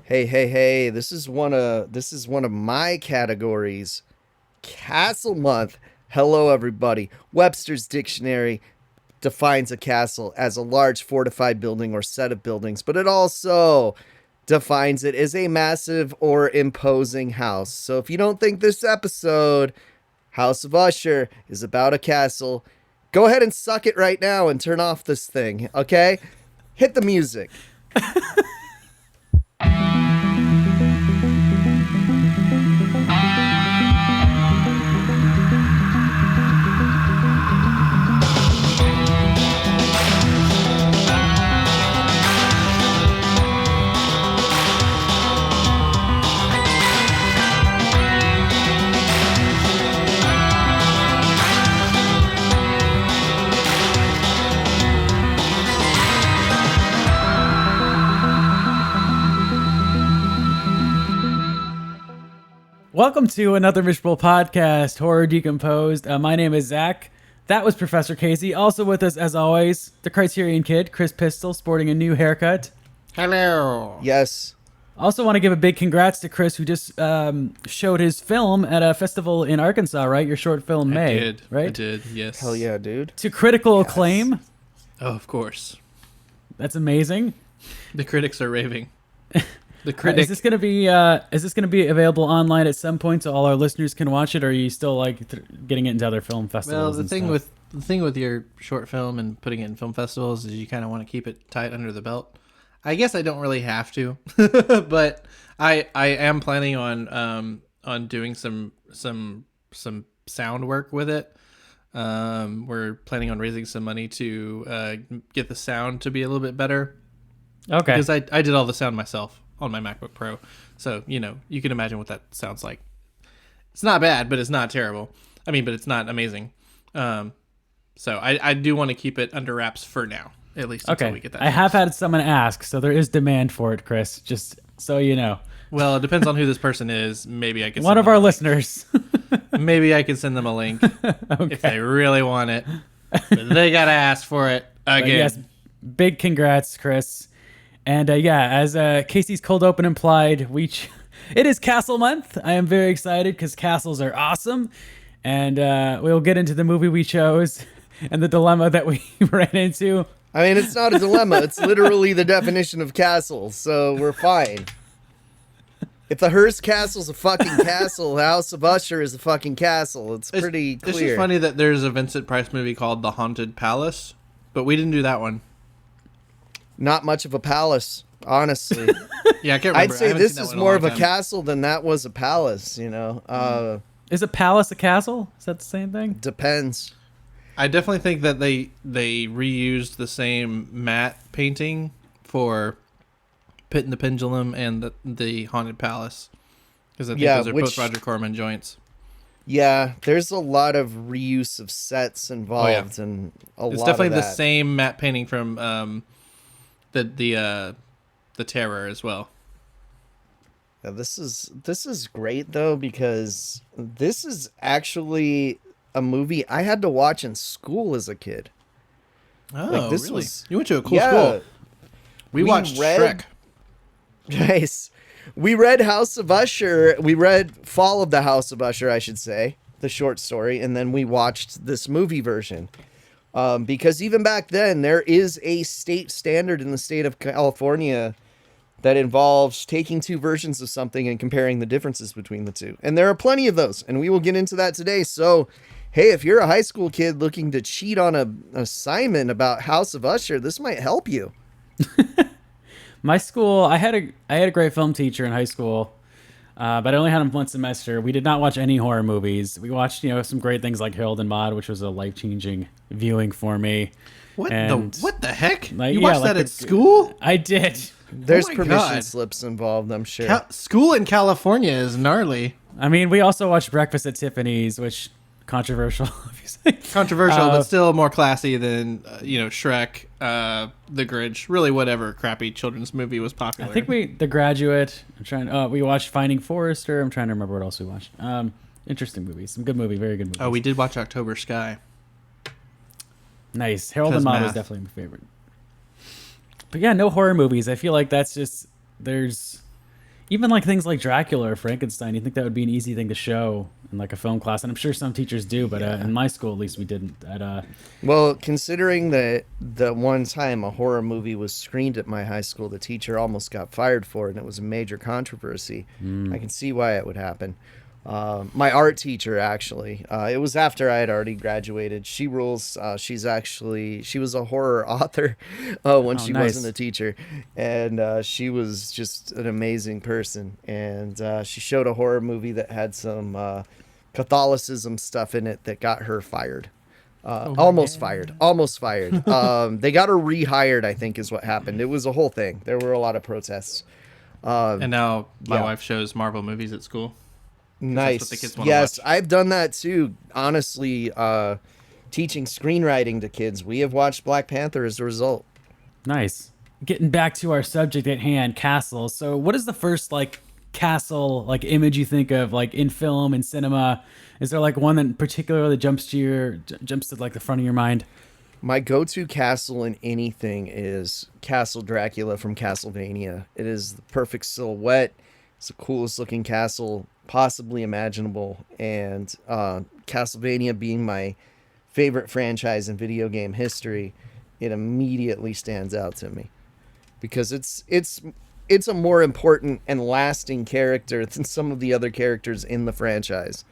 Hey, this is one of my categories. Castle month. Hello everybody. Webster's dictionary defines a castle as a large fortified building or set of buildings, but it also defines it as a massive or imposing house. So if you don't think this episode, House of Usher, is about a castle, go ahead and suck it right now and turn off this thing, okay? Hit the music. Welcome to another Mishable podcast, Horror Decomposed. My name is Zach. That was Professor Casey. Also with us, as always, the Criterion Kid, Chris Pistol, sporting a new haircut. Hello. Yes. Also want to give a big congrats to Chris, who just showed his film at a festival in Arkansas, right? Your short film, May, right? I did, yes. Hell yeah, dude. To critical acclaim. Oh, of course. That's amazing. The critics are raving. The critic. Is this gonna be available online at some point so all our listeners can watch it, or are you still getting it into other film festivals? Well, the thing with your short film and putting it in film festivals is you kind of want to keep it tight under the belt. I guess I don't really have to, but I am planning on doing some sound work with it. We're planning on raising some money to get the sound to be a little bit better. Okay. Because I did all the sound myself on my MacBook Pro. So, you can imagine what that sounds like. It's not bad, but it's not terrible. But it's not amazing. So I do want to keep it under wraps for now, at least until we get that. I have had someone ask, so there is demand for it, Chris, just so you know. Well, it depends on who this person is. Maybe I can one of our listeners. Maybe I can send them a link if they really want it. But they got to ask for it again. Yes, big congrats, Chris. And as Casey's cold open implied, it is Castle Month. I am very excited because castles are awesome. And we'll get into the movie we chose and the dilemma that we ran into. It's not a dilemma. It's literally the definition of castle, so we're fine. If the Hearst Castle's a fucking castle, the House of Usher is a fucking castle. It's pretty clear. It's just funny that there's a Vincent Price movie called The Haunted Palace, but we didn't do that one. Not much of a palace, honestly. Yeah, I can't remember. I'd say this is more of a castle than that was a palace, Is a palace a castle? Is that the same thing? Depends. I definitely think that they reused the same matte painting for Pit and the Pendulum and the Haunted Palace. Because I think those are both Roger Corman joints. Yeah, there's a lot of reuse of sets involved and It's definitely the same matte painting from the Terror as well. Yeah, this is great though, because this is actually a movie I had to watch in school as a kid. Oh, really? You went to a cool school. We watched Shrek. Nice. We read House of Usher. We read Fall of the House of Usher, I should say, the short story, and then we watched this movie version. Because even back then, there is a state standard in the state of California that involves taking two versions of something and comparing the differences between the two. And there are plenty of those, and we will get into that today. So, hey, if you're a high school kid looking to cheat on an assignment about House of Usher, this might help you. My school, I had a great film teacher in high school, but I only had him one semester. We did not watch any horror movies. We watched, some great things like Harold and Maude, which was a life-changing viewing for me. What the heck? You watched that at school? I did. There's permission slips involved, I'm sure. School in California is gnarly. We also watched Breakfast at Tiffany's, which controversial, obviously. Controversial, but still more classy than Shrek, The Grinch, really whatever crappy children's movie was popular. I think The Graduate. We watched Finding Forrester. I'm trying to remember what else we watched. Interesting movies, some good movie, very good movies. Oh, we did watch October Sky. Nice. Harold and Maude was definitely my favorite. But yeah, no horror movies. I feel like that's just there's Even like things like Dracula or Frankenstein, you think that would be an easy thing to show in like a film class? And I'm sure some teachers do, but in my school at least we didn't. Well, considering that the one time a horror movie was screened at my high school, the teacher almost got fired for it, and it was a major controversy. I can see why it would happen. My art teacher, actually, it was after I had already graduated. She rules. She was a horror author when she nice. wasn't a teacher, and she was just an amazing person. And she showed a horror movie that had some Catholicism stuff in it that got her fired. Almost fired. They got her rehired, I think is what happened. It was a whole thing. There were a lot of protests. And now my wife shows Marvel movies at school. Nice. That's what the kids wanna Yes, watch. I've done that too. Honestly, teaching screenwriting to kids, we have watched Black Panther as a result. Nice. Getting back to our subject at hand, castles. So what is the first like castle like image you think of like in film and cinema? Is there like one that particularly jumps to like the front of your mind? My go-to castle in anything is Castle Dracula from Castlevania. It is the perfect silhouette. It's the coolest looking castle possibly imaginable, and Castlevania being my favorite franchise in video game history, it immediately stands out to me because it's a more important and lasting character than some of the other characters in the franchise.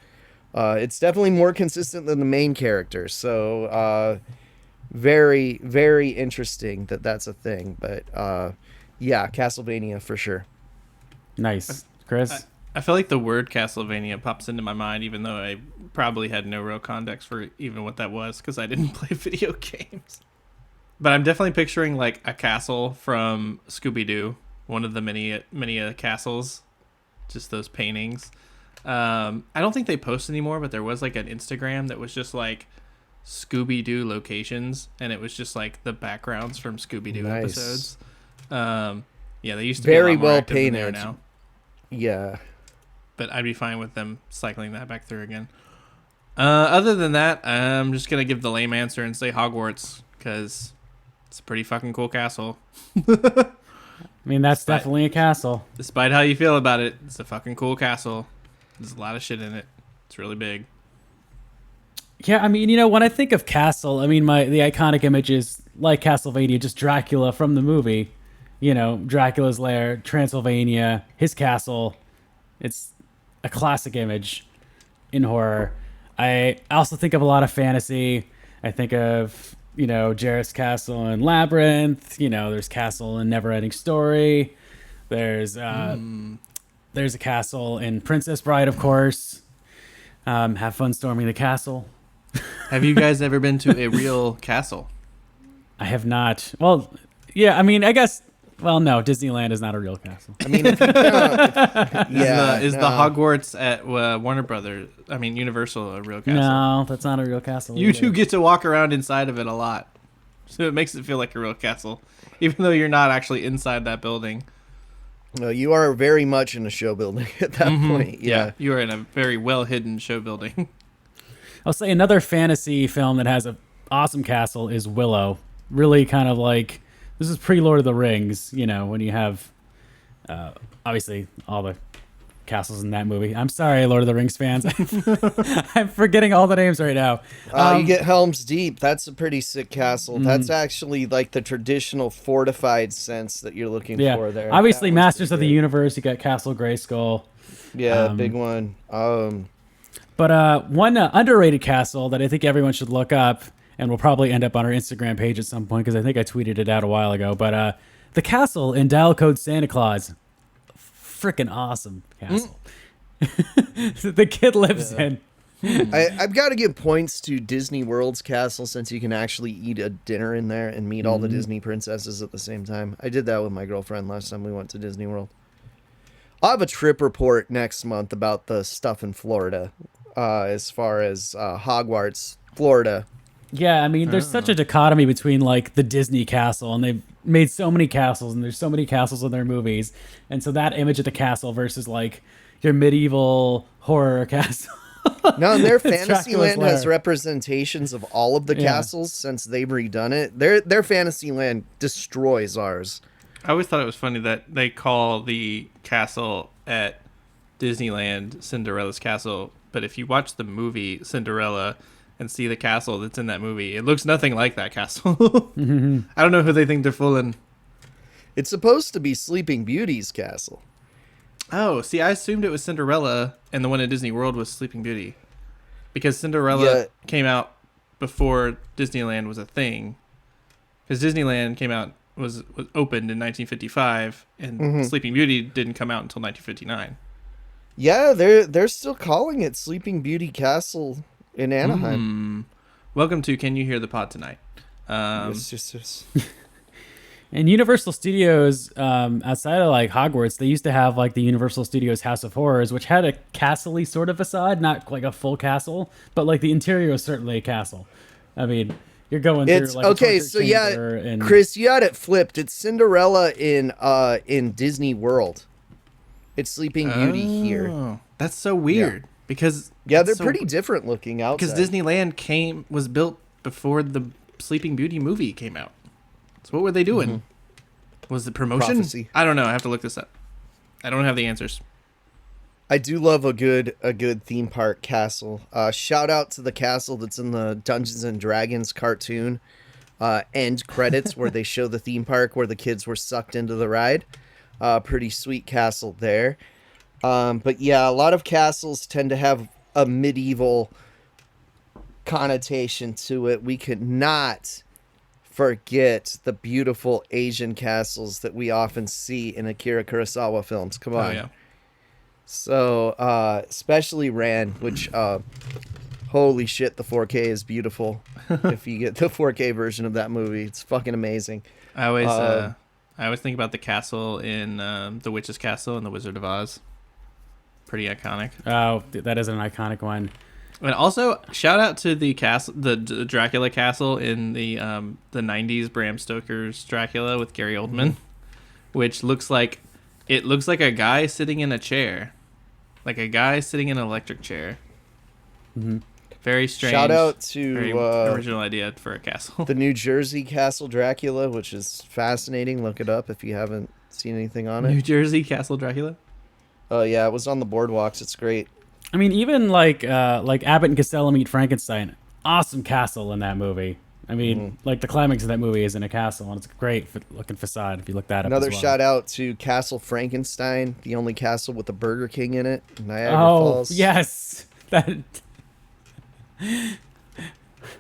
It's definitely more consistent than the main character, so very, very interesting that that's a thing. But yeah, Castlevania for sure. Nice. Chris? I feel like the word Castlevania pops into my mind, even though I probably had no real context for even what that was because I didn't play video games. But I'm definitely picturing like a castle from Scooby-Doo, one of the many castles, just those paintings. I don't think they post anymore, but there was like an Instagram that was just like Scooby-Doo locations, and it was just like the backgrounds from Scooby-Doo Nice. episodes. Yeah, they used to Very be a lot more well active than they are painted. now. Yeah. But I'd be fine with them cycling that back through again. Other than that, I'm just going to give the lame answer and say Hogwarts, because it's a pretty fucking cool castle. I mean, that's definitely a castle. Despite how you feel about it, it's a fucking cool castle. There's a lot of shit in it. It's really big. Yeah, I mean, when I think of castle, I mean, the iconic image is like Castlevania, just Dracula from the movie. Dracula's lair, Transylvania, his castle. It's a classic image in horror. I also think of a lot of fantasy. I think of, Jareth's castle in Labyrinth. There's castle in Neverending Story. There's a castle in Princess Bride, of course. Have fun storming the castle. Have you guys ever been to a real castle? I have not. Well, yeah, I mean, I guess. Well, no, Disneyland is not a real castle. I mean, if you count, Is the Hogwarts at Warner Brothers, Universal, a real castle? No, that's not a real castle. You either. do get to walk around inside of it a lot. So it makes it feel like a real castle, even though you're not actually inside that building. no, you are very much in a show building at that point. Yeah. You are in a very well-hidden show building. I'll say another fantasy film that has an awesome castle is Willow. Really kind of like, this is pre-Lord of the Rings, when you have, obviously, all the castles in that movie. I'm sorry, Lord of the Rings fans. I'm forgetting all the names right now. You get Helm's Deep. That's a pretty sick castle. That's actually like the traditional fortified sense that you're looking Yeah, for there. obviously, That one's Masters of the pretty good. Universe, you got Castle Grayskull. Yeah, big one. But one underrated castle that I think everyone should look up, and will probably end up on our Instagram page at some point because I think I tweeted it out a while ago. But the castle in Dial Code Santa Claus, freaking awesome castle. The kid lives in. I've got to give points to Disney World's castle since you can actually eat a dinner in there and meet all the Disney princesses at the same time. I did that with my girlfriend last time we went to Disney World. I'll have a trip report next month about the stuff in Florida, as far as Hogwarts, Florida. Yeah, I mean, there's such a dichotomy between like the Disney castle, and they've made so many castles, and there's so many castles in their movies, and so that image of the castle versus like your medieval horror castle. No, and their It's Dracula's Fantasyland has lair. representations of all of the Yeah. castles since they've redone it. Their Fantasyland destroys ours. I always thought it was funny that they call the castle at Disneyland Cinderella's castle, but if you watch the movie Cinderella and see the castle that's in that movie, it looks nothing like that castle. I don't know who they think they're fooling. It's supposed to be Sleeping Beauty's castle. Oh, see, I assumed it was Cinderella and the one at Disney World was Sleeping Beauty. Because Cinderella came out before Disneyland was a thing. Because Disneyland was opened in 1955, and Sleeping Beauty didn't come out until 1959. Yeah, they're still calling it Sleeping Beauty Castle in Anaheim. Welcome to Can You Hear the Pod Tonight? Yes. And Universal Studios, outside of like Hogwarts, they used to have like the Universal Studios House of Horrors, which had a castle-y sort of facade, not like a full castle, but like the interior was certainly a castle. I mean, you're going through like okay, a so chamber and Chris, you had it flipped. It's Cinderella in Disney World. It's Sleeping Beauty here. That's so weird because they're pretty different looking outside. Because Disneyland was built before the Sleeping Beauty movie came out. So what were they doing? Was it promotion? Prophecy. I don't know. I have to look this up. I don't have the answers. I do love a good theme park castle. Shout out to the castle that's in the Dungeons and Dragons cartoon end credits where they show the theme park where the kids were sucked into the ride. Pretty sweet castle there. But yeah, a lot of castles tend to have a medieval connotation to it. We could not forget the beautiful Asian castles that we often see in Akira Kurosawa films. Come on. Oh, yeah. So, especially Ran, which, holy shit, the 4K is beautiful. If you get the 4K version of that movie, it's fucking amazing. I always think about the castle in The Witch's Castle in The Wizard of Oz. Pretty iconic. oh, that is an iconic one. And also, shout out to the castle, the Dracula castle in the 90s Bram Stoker's Dracula with Gary Oldman, which looks like a guy sitting in a chair, like a guy sitting in an electric chair. Very strange. Shout out to very original idea for a castle. the New Jersey Castle Dracula, which is fascinating. Look it up if you haven't seen anything on it. New Jersey Castle Dracula. Oh yeah, it was on the boardwalks. It's great. I mean, even like Abbott and Costello meet Frankenstein. Awesome castle in that movie. I mean, like the climax of that movie is in a castle, and it's a great looking facade if you look that up. Another as well. shout out to Castle Frankenstein, the only castle with a Burger King in it, Niagara Oh Falls. yes, that.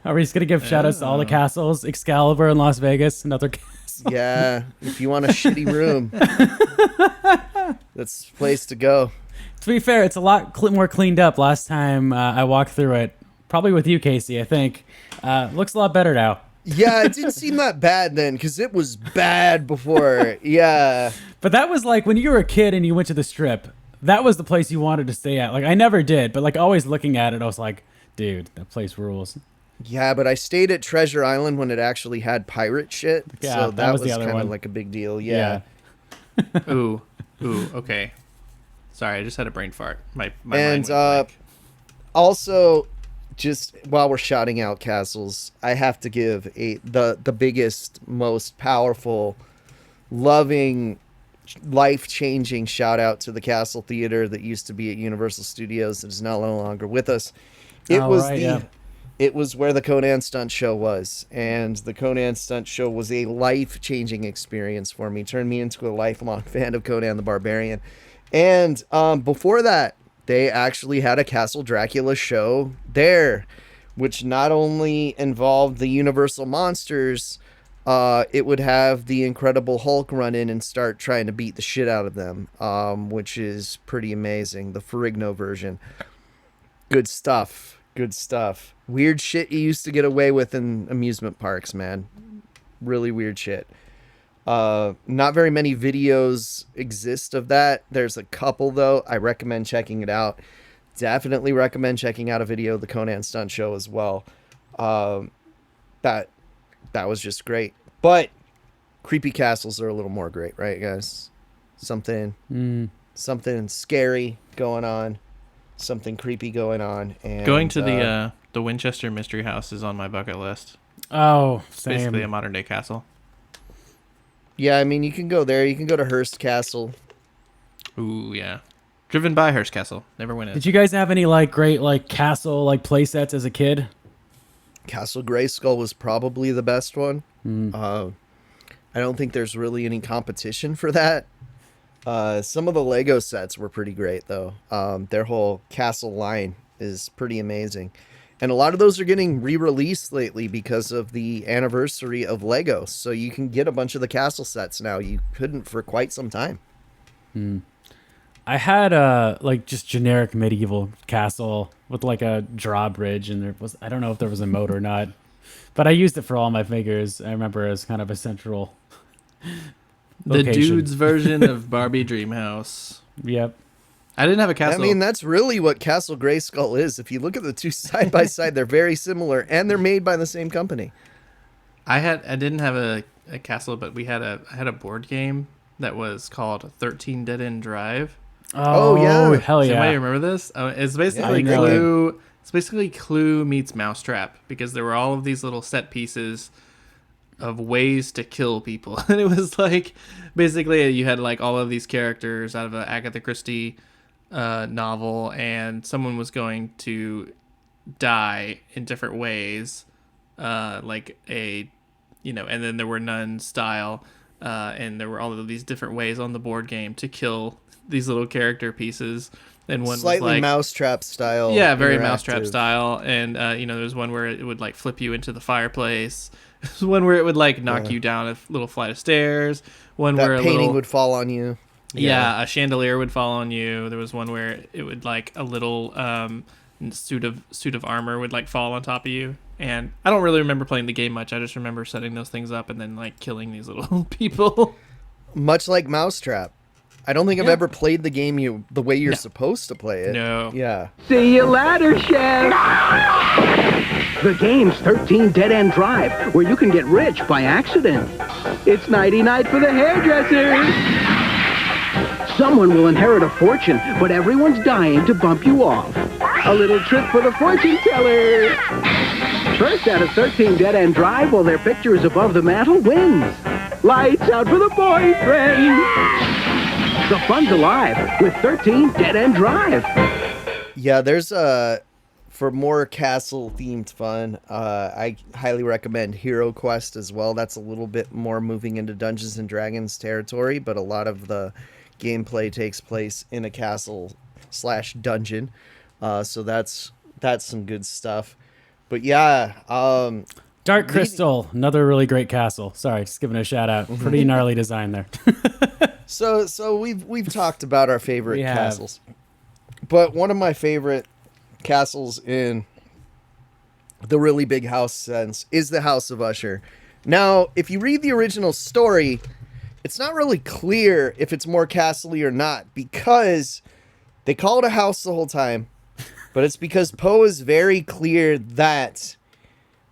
Are we just gonna give shout outs to all the castles? Excalibur in Las Vegas, another castle. Yeah, if you want a shitty room, that's the place to go. To be fair, it's a lot more cleaned up. Last time I walked through it, probably with you, Casey, I think. Looks a lot better now. Yeah, it didn't seem that bad then, because it was bad before. Yeah. But that was like when you were a kid and you went to the Strip. That was the place you wanted to stay at. Like I never did, but like always looking at it, I was like, dude, that place rules. Yeah, but I stayed at Treasure Island when it actually had pirate shit. Yeah, so that was the other kind one. of like a big deal. Yeah. Ooh, okay. Sorry, I just had a brain fart. My And mind went blank. also, just while we're shouting out castles, I have to give the biggest, most powerful, loving, life-changing shout out to the Castle Theater that used to be at Universal Studios that is now no longer with us. It was where the Conan Stunt Show was, and the Conan Stunt Show was a life-changing experience for me. Turned me into a lifelong fan of Conan the Barbarian. And before that, they actually had a Castle Dracula show there, which not only involved the Universal monsters, it would have the Incredible Hulk run in and start trying to beat the shit out of them, which is pretty amazing. The Ferrigno version. Good stuff. Good stuff. Weird shit you used to get away with in amusement parks, man. Really weird shit. Not very many videos exist of that. There's a couple though. I recommend checking it out. Definitely recommend checking out a video of the Conan Stunt Show as well. That was just great. But creepy castles are a little more great, right, guys? Something scary going on, something creepy going on, and Going to the Winchester Mystery House is on my bucket list. Oh, It's same. basically a modern day castle. Yeah, I mean, you can go there. You can go to Hearst Castle. Ooh, yeah. Driven by Hearst Castle. Never went in. Did you guys have any like great like castle like play sets as a kid? Castle Grayskull was probably the best one. I don't think there's really any competition for that. Some of the Lego sets were pretty great, though. Their whole castle line is pretty amazing. And a lot of those are getting re-released lately because of the anniversary of Lego. So you can get a bunch of the castle sets now. You couldn't for quite some time. I had a like just generic medieval castle with like a drawbridge, and I don't know if there was a moat or not, but I used it for all my figures. I remember as kind of a central The location. dude's version of Barbie Dreamhouse. Yep. I didn't have a castle. I mean, that's really what Castle Grayskull is. If you look at the two side by side, they're very similar, and they're made by the same company. I didn't have a castle, but I had a board game that was called 13 Dead End Drive. Oh, yeah. Hell Does yeah. anybody remember this? It's basically I know Clue. It's basically Clue meets Mousetrap, because there were all of these little set pieces of ways to kill people. And it was like, basically you had like all of these characters out of an Agatha Christie novel, and someone was going to die in different ways, like and then there were nun style, and there were all of these different ways on the board game to kill these little character pieces. And one Slightly was like Mousetrap style. yeah, very interactive. Mousetrap style. And there was one where it would like flip you into the fireplace. There's one where it would like knock you down a little flight of stairs. One That where painting would fall on you. yeah, a chandelier would fall on you. There was one where it would like a little suit of armor would like fall on top of you. And I don't really remember playing the game much. I just remember setting those things up and then like killing these little people. Much like Mousetrap. I don't think I've ever played the game the way you're supposed to play it. No. Yeah. See you later, Chef. The game's 13 Dead End Drive, where you can get rich by accident. It's nighty-night for the hairdressers. Someone will inherit a fortune, but everyone's dying to bump you off. A little trick for the fortune teller. First out of 13 Dead End Drive, while their picture is above the mantel, wins. Lights out for the boyfriend. The fun's alive with 13 Dead End Drive. Yeah, there's for more castle-themed fun, I highly recommend Hero Quest as well. That's a little bit more moving into Dungeons and Dragons territory, but a lot of the gameplay takes place in a castle/dungeon. So that's some good stuff. But yeah, Dark Crystal, another really great castle. Sorry, just giving a shout out. Pretty gnarly design there. So we've talked about our favorite We have. castles, but one of my favorite castles in the really big house sense is the House of Usher. Now, if you read the original story, it's not really clear if it's more castle-y or not, because they call it a house the whole time, but it's because Poe is very clear that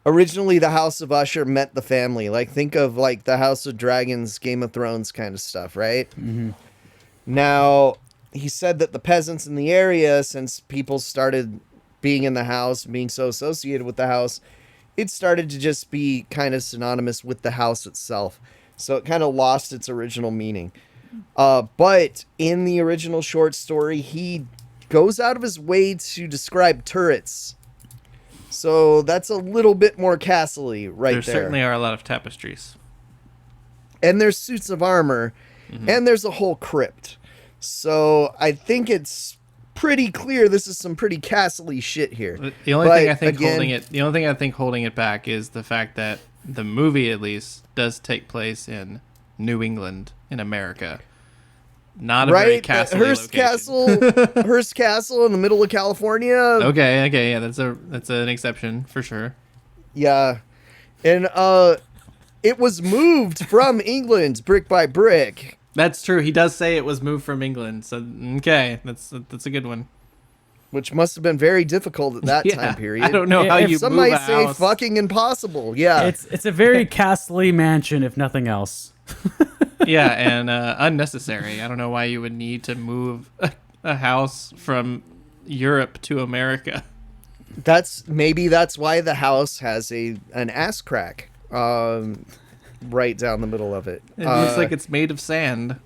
originally the House of Usher meant the family. Like, think of like the House of Dragons, Game of Thrones kind of stuff, right? Mm-hmm. Now, he said that the peasants in the area, since people started being in the house, being so associated with the house, it started to just be kind of synonymous with the house itself. So it kind of lost its original meaning. But in the original short story, he goes out of his way to describe turrets. So that's a little bit more castle-y right there. There certainly are a lot of tapestries. And there's suits of armor, and there's a whole crypt. So I think it's pretty clear this is some pretty castle-y shit here. The only thing I think again, holding it back is the fact that the movie, at least, does take place in New England, in America. Not a very castle Hearst Castle in the middle of California. Okay, yeah, that's an exception for sure. Yeah, and it was moved from England brick by brick. That's true. He does say it was moved from England. So okay, that's a good one. Which must have been very difficult at that time period. I don't know how you Some move might a say house. fucking impossible. Yeah, It's a very castle-y mansion, if nothing else. Yeah, and unnecessary. I don't know why you would need to move a house from Europe to America. that's why the house has an ass crack. right down the middle of it. It looks like it's made of sand.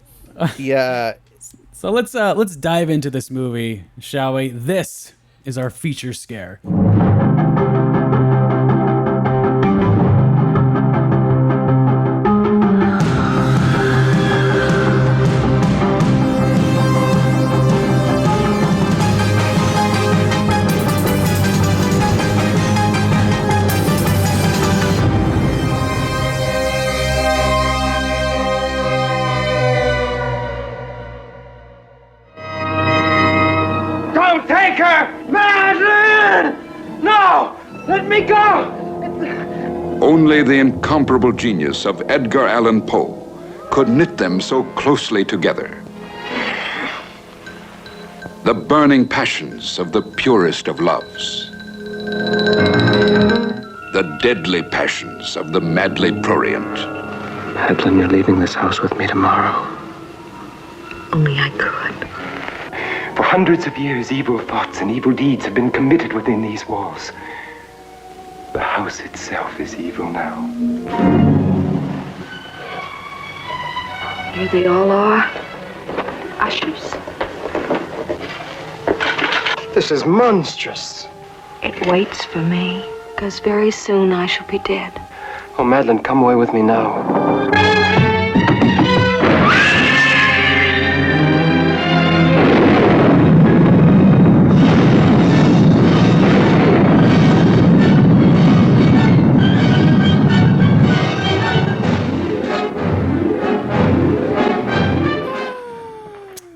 Yeah. So let's dive into this movie, shall we? This is our feature scare. Don't take her! Madeline! No! Let me go! Only the incomparable genius of Edgar Allan Poe could knit them so closely together. The burning passions of the purest of loves. The deadly passions of the madly prurient. Madeline, you're leaving this house with me tomorrow. Only I could. For hundreds of years, evil thoughts and evil deeds have been committed within these walls. The house itself is evil now. Here they all are. Ushers. This is monstrous. It waits for me, because very soon I shall be dead. Oh, Madeline, come away with me now.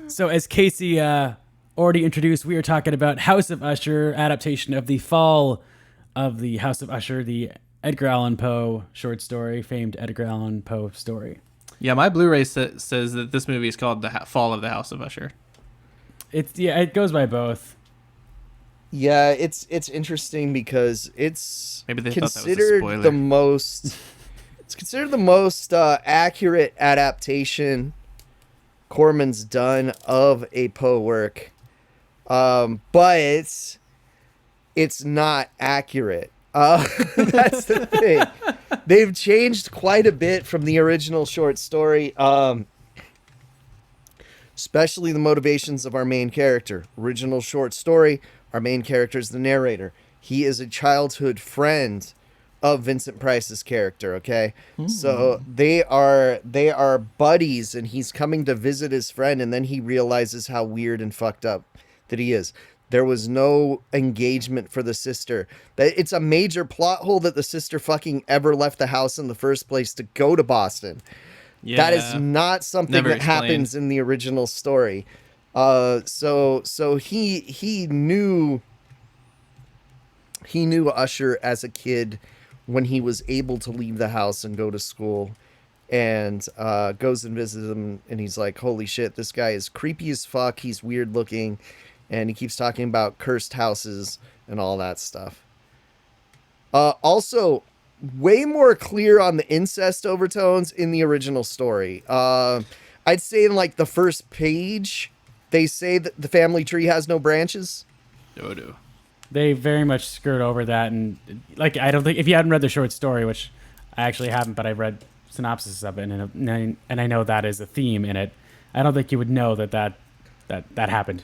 So as Casey already introduced, we are talking about House of Usher, adaptation of the Fall of the House of Usher, the Edgar Allan Poe short story, famed Edgar Allan Poe story. Yeah, my Blu-ray says that this movie is called The Fall of the House of Usher. It goes by both. Yeah, it's interesting because it's Maybe they thought that was a considered spoiler. the most it's considered the most accurate adaptation Corman's done of a Poe work. But it's not accurate. That's the thing. They've changed quite a bit from the original short story. Especially the motivations of our main character. Original short story, our main character is the narrator. He is a childhood friend of Vincent Price's character, okay? So they are buddies, and he's coming to visit his friend, and then he realizes how weird and fucked up that he is. There was no engagement for the sister. It's a major plot hole that the sister fucking ever left the house in the first place to go to Boston. Yeah, That is not something never that explained. happens in the original story. So he knew Usher as a kid when he was able to leave the house and go to school, and goes and visits him, and he's like, holy shit, this guy is creepy as fuck. He's weird looking, and he keeps talking about cursed houses and all that stuff. Also, way more clear on the incest overtones in the original story. I'd say in like the first page, they say that the family tree has no branches. Dodo. They very much skirt over that, and like I don't think if you hadn't read the short story, which I actually haven't, but I've read synopsis of it, and I know that is a theme in it. I don't think you would know that happened.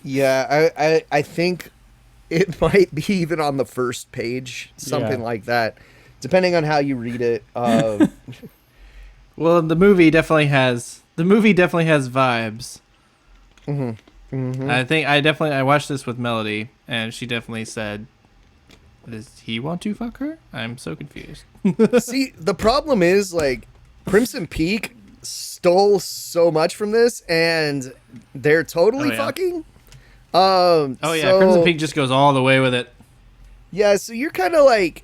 Yeah, I think it might be even on the first page, something Yeah. like that, depending on how you read it. Well, the movie definitely has vibes. I watched this with Melody, and she definitely said, "Does he want to fuck her?" I'm so confused. See, the problem is like Crimson Peak stole so much from this, and they're totally Oh, yeah. fucking. Oh yeah, so- Crimson Peak just goes all the way with it. Yeah, so you're kind of like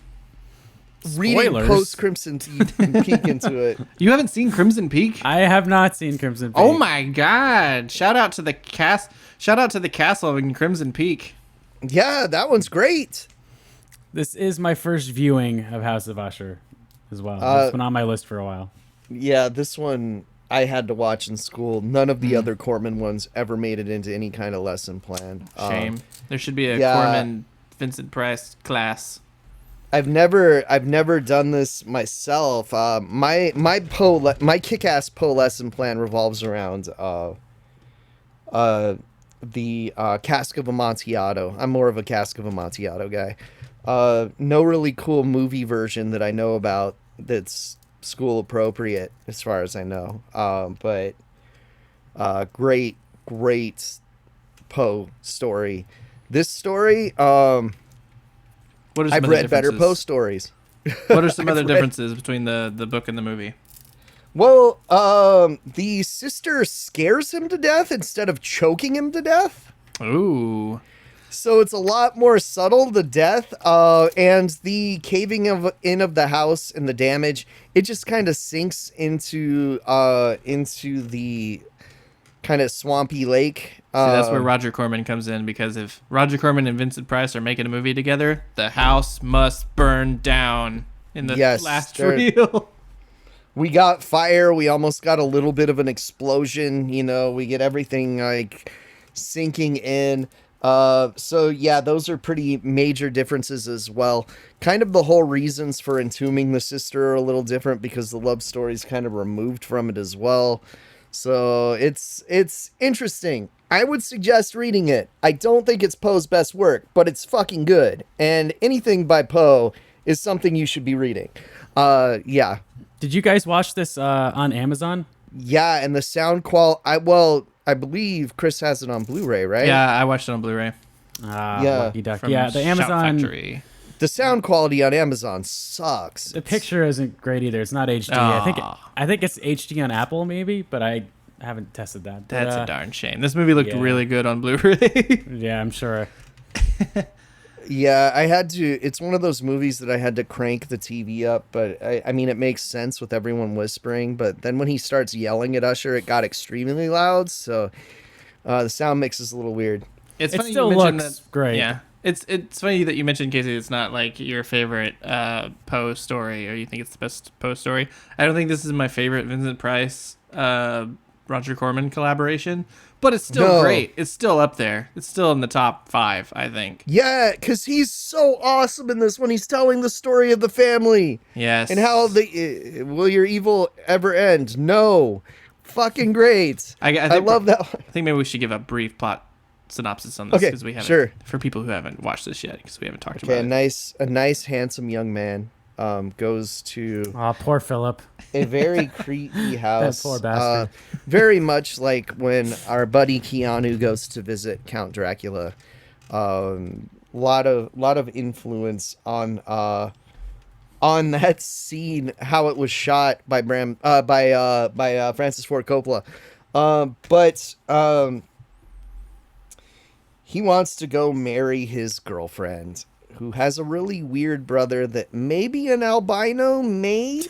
reading Spoilers. post Crimson Peak into it. You haven't seen Crimson Peak? I have not seen Crimson Peak. Oh my god! Shout out to the castle in Crimson Peak. Yeah, that one's great. This is my first viewing of House of Usher as well. It's been on my list for a while. Yeah, this one I had to watch in school. None of the other Corman ones ever made it into any kind of lesson plan. Shame. There should be a yeah. Corman Vincent Price class. I've never done this myself. My kick-ass Poe lesson plan revolves around the Cask of Amontillado. I'm more of a Cask of Amontillado guy. No really cool movie version that I know about that's school appropriate as far as I know. But great Poe story. This story, What are some I've other read better Poe differences? stories. What are some other read- differences between the book and the movie? Well, the sister scares him to death instead of choking him to death. Ooh. So it's a lot more subtle, the death, and the caving in of the house and the damage. It just kind of sinks into the kind of swampy lake. See, that's where Roger Corman comes in, because if Roger Corman and Vincent Price are making a movie together, the house must burn down in the last reel. We got fire. We almost got a little bit of an explosion. You know, we get everything like sinking in. So yeah, those are pretty major differences as well. Kind of the whole reasons for entombing the sister are a little different because the love story is kind of removed from it as well. So it's interesting. I would suggest reading it. I don't think it's Poe's best work, but it's fucking good. And anything by Poe is something you should be reading. Yeah. Did you guys watch this on Amazon? Yeah, and the sound I believe Kris has it on Blu-ray, right? Yeah, I watched it on Blu-ray. Yeah. Lucky duck. From Yeah, the Shout Amazon. Factory. The sound quality on Amazon sucks. The picture isn't great either. It's not HD. I think it's HD on Apple maybe, but I haven't tested that. But, That's a darn shame. This movie looked yeah. really good on Blu-ray. Yeah, I'm sure. Yeah, I had to. It's one of those movies that I had to crank the TV up, but I mean, it makes sense with everyone whispering. But then when he starts yelling at Usher, it got extremely loud. So the sound mix is a little weird. It's It funny still you mentioned looks that, great. Yeah, it's funny that you mentioned, Casey. It's not like your favorite Poe story, or you think it's the best Poe story. I don't think this is my favorite Vincent Price Roger Corman collaboration, but it's still great. It's still up there. It's still in the top 5, I think. Yeah, because he's so awesome in this when he's telling the story of the family. Yes. And how will your evil ever end? No. Fucking great. I love that one. I think maybe we should give a brief plot synopsis on this, Okay, because we haven't. sure. For people who haven't watched this yet, because we haven't talked Okay, about it. a nice, handsome young man goes to Oh, poor Philip. a very creepy house. That poor bastard. Very much like when our buddy Keanu goes to visit Count Dracula. Lot of influence on that scene, how it was shot by Francis Ford Coppola. But he wants to go marry his girlfriend, who has a really weird brother that may be an albino, maybe?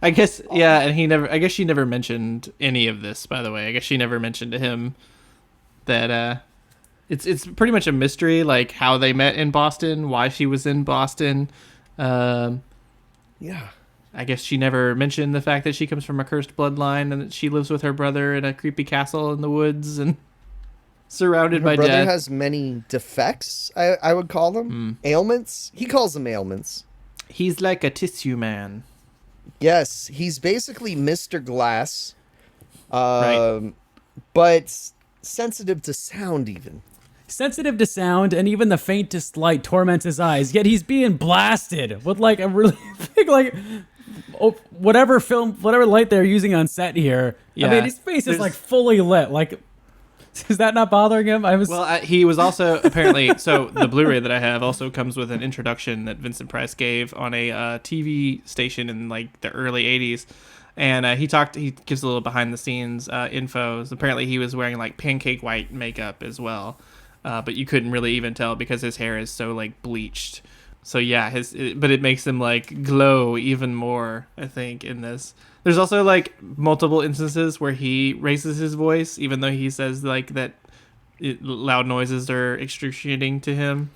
I guess, yeah, and I guess she never mentioned any of this, by the way. I guess she never mentioned to him that it's pretty much a mystery, like how they met in Boston, why she was in Boston. Yeah. I guess she never mentioned the fact that she comes from a cursed bloodline and that she lives with her brother in a creepy castle in the woods and surrounded Her by brother death. has many defects, I would call them. Ailments. He calls them ailments. He's like a tissue man. Yes, he's basically Mr. Glass. Right. But sensitive to sound even. Sensitive to sound, and even the faintest light torments his eyes, yet he's being blasted with like a really big, like, whatever light they're using on set here. Yeah. I mean, his face is like fully lit. Like, is that not bothering him? He was also apparently, so the Blu-ray that I have also comes with an introduction that Vincent Price gave on a TV station in like the early 80s. And he gives a little behind the scenes info. Apparently he was wearing like pancake white makeup as well. But you couldn't really even tell because his hair is so like bleached. So yeah, but it makes him like glow even more, I think, in this. There's also like multiple instances where he raises his voice, even though he says like that loud noises are excruciating to him.